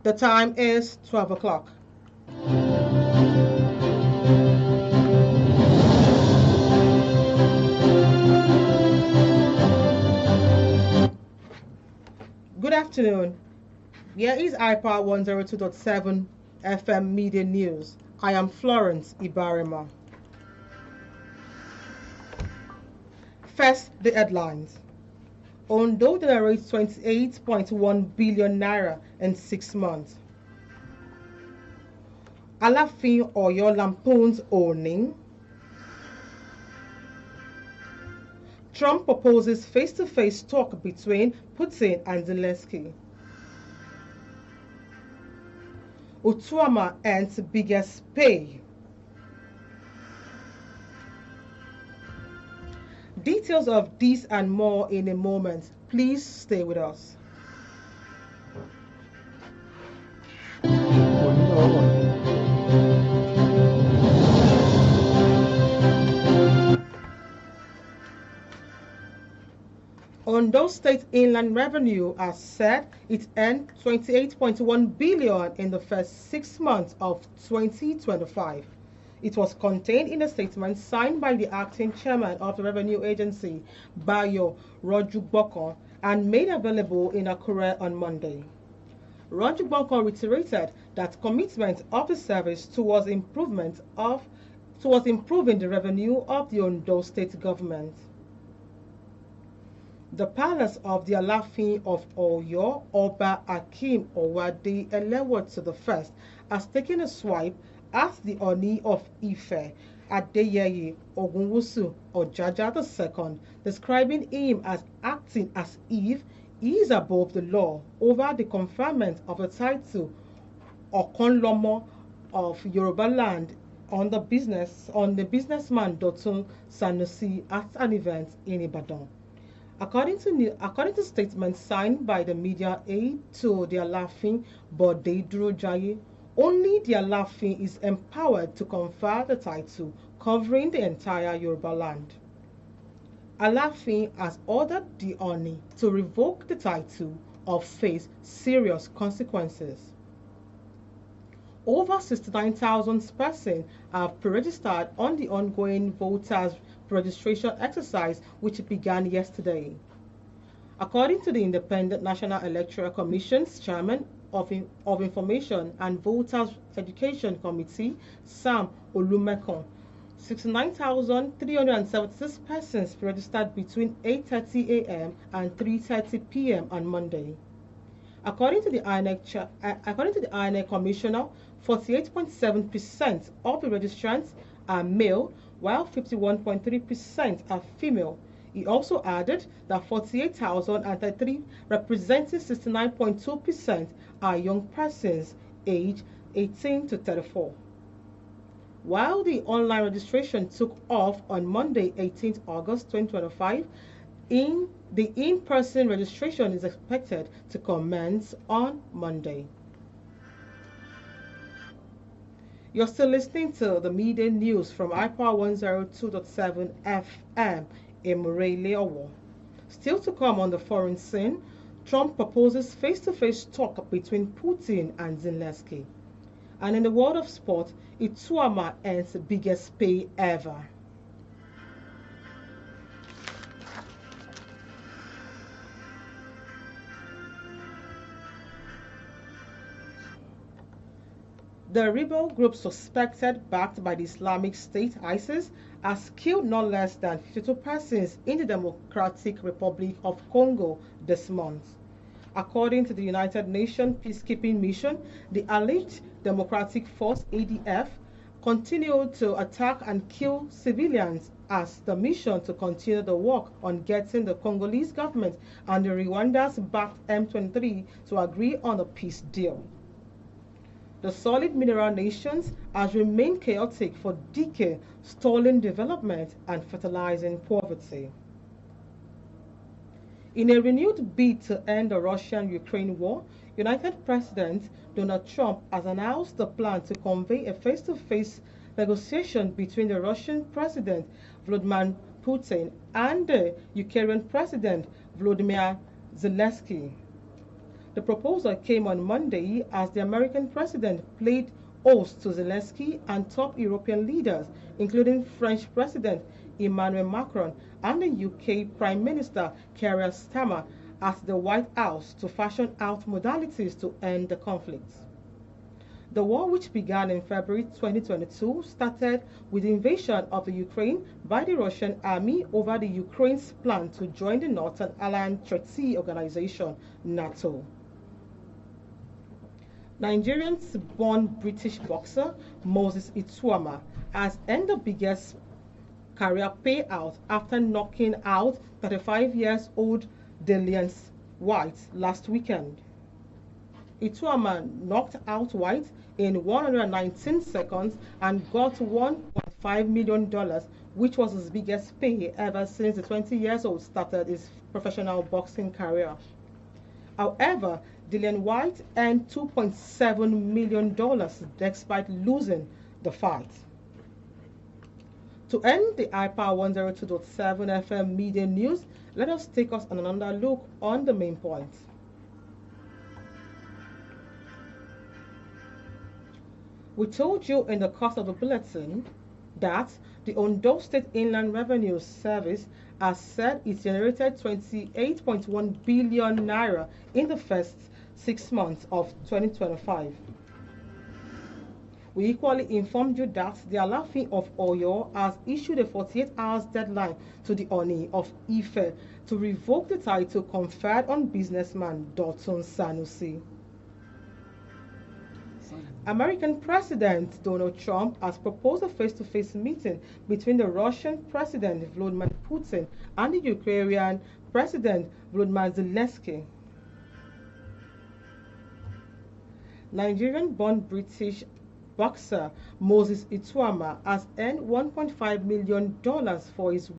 The time is 12 o'clock. Good afternoon. Here is iPower 102.7 FM Media News. I am Florence Ibarima. First, the headlines. Ondo generates 28.1 billion naira in 6 months. Alafin Oyo lampoons owning. Trump proposes face-to-face talk between Putin and Zelensky. Utuama earns biggest pay. Details of this and more in a moment. Please stay with us. Ondo State Inland Revenue has said it earned 28.1 billion in the first 6 months of 2025. It was contained in a statement signed by the acting chairman of the Revenue Agency, Bayo Rojugbokon, and made available in Akure on Monday. Rojugbokon reiterated that commitment of the service towards improving the revenue of the Ondo State government. The palace of the Alafin of Oyo, Oba Akim Owade Elewotu I, has taken a swipe at the Oni of Ife, Adeyeye Ogunwusu Ojaja II, describing him as acting as if he is above the law over the conferment of the title Okonlomo of Yoruba land on the businessman Dotun Sanusi at an event in Ibadan. According to statements signed by the media aide to the Alafin Bode Durojaye, only the Alafin is empowered to confer the title covering the entire Yoruba land. Alafin has ordered the Oni to revoke the title or face serious consequences. Over 69,000 persons have pre-registered on the ongoing voters registration exercise which began yesterday. According to the Independent National Electoral Commission's chairman of Information and Voters Education Committee, Sam Olumekon, 69,376 persons registered between 8:30 a.m. and 3:30 p.m. on Monday. According to the INEC Commissioner, 48.7% of the registrants are male, while 51.3% are female. He also added that 48,033, representing 69.2%, are young persons aged 18 to 34. While the online registration took off on Monday, 18th August 2025, the in-person registration is expected to commence on Monday. You're still listening to the media news from iPower 102.7 FM in Morelia. Still to come on the foreign scene, Trump proposes face-to-face talk between Putin and Zelensky. And in the world of sport, Ituama earns the biggest pay ever. The rebel group suspected, backed by the Islamic State ISIS, has killed no less than 52 persons in the Democratic Republic of Congo this month. According to the United Nations Peacekeeping Mission, the alleged Democratic Force ADF continued to attack and kill civilians as the mission to continue the work on getting the Congolese government and the Rwanda's-backed M23 to agree on a peace deal. The solid mineral nations has remained chaotic for decades, stalling development and fertilizing poverty. In a renewed bid to end the Russian-Ukraine war, United President Donald Trump has announced the plan to convene a face-to-face negotiation between the Russian President Vladimir Putin and the Ukrainian President Volodymyr Zelensky. The proposal came on Monday as the American president played host to Zelensky and top European leaders, including French President Emmanuel Macron and the UK Prime Minister Keir Starmer, at the White House to fashion out modalities to end the conflict. The war, which began in February 2022, started with the invasion of the Ukraine by the Russian army over the Ukraine's plan to join the Northern Alliance Treaty Organization, NATO. Nigerian-born British boxer Moses Ituama has earned the biggest career payout after knocking out 35-year-old Dillian White last weekend. Ituama knocked out White in 119 seconds and got $1.5 million, which was his biggest pay ever since the 20-year-old started his professional boxing career. However, Dillian White earned $2.7 million despite losing the fight. To end the iPower 102.7 FM media news, let us take us on another look on the main points. We told you in the course of the bulletin that the Ondo State Inland Revenue Service has said it generated 28.1 billion naira in the first 6 months of 2025. We equally informed you that the Alaafin of Oyo has issued a 48 hours deadline to the Oni of Ife to revoke the title conferred on businessman Dotun Sanusi. American President Donald Trump has proposed a face-to-face meeting between the Russian President Vladimir Putin and the Ukrainian President Volodymyr Zelensky. Nigerian-born British boxer Moses Ituama has earned $1.5 million for his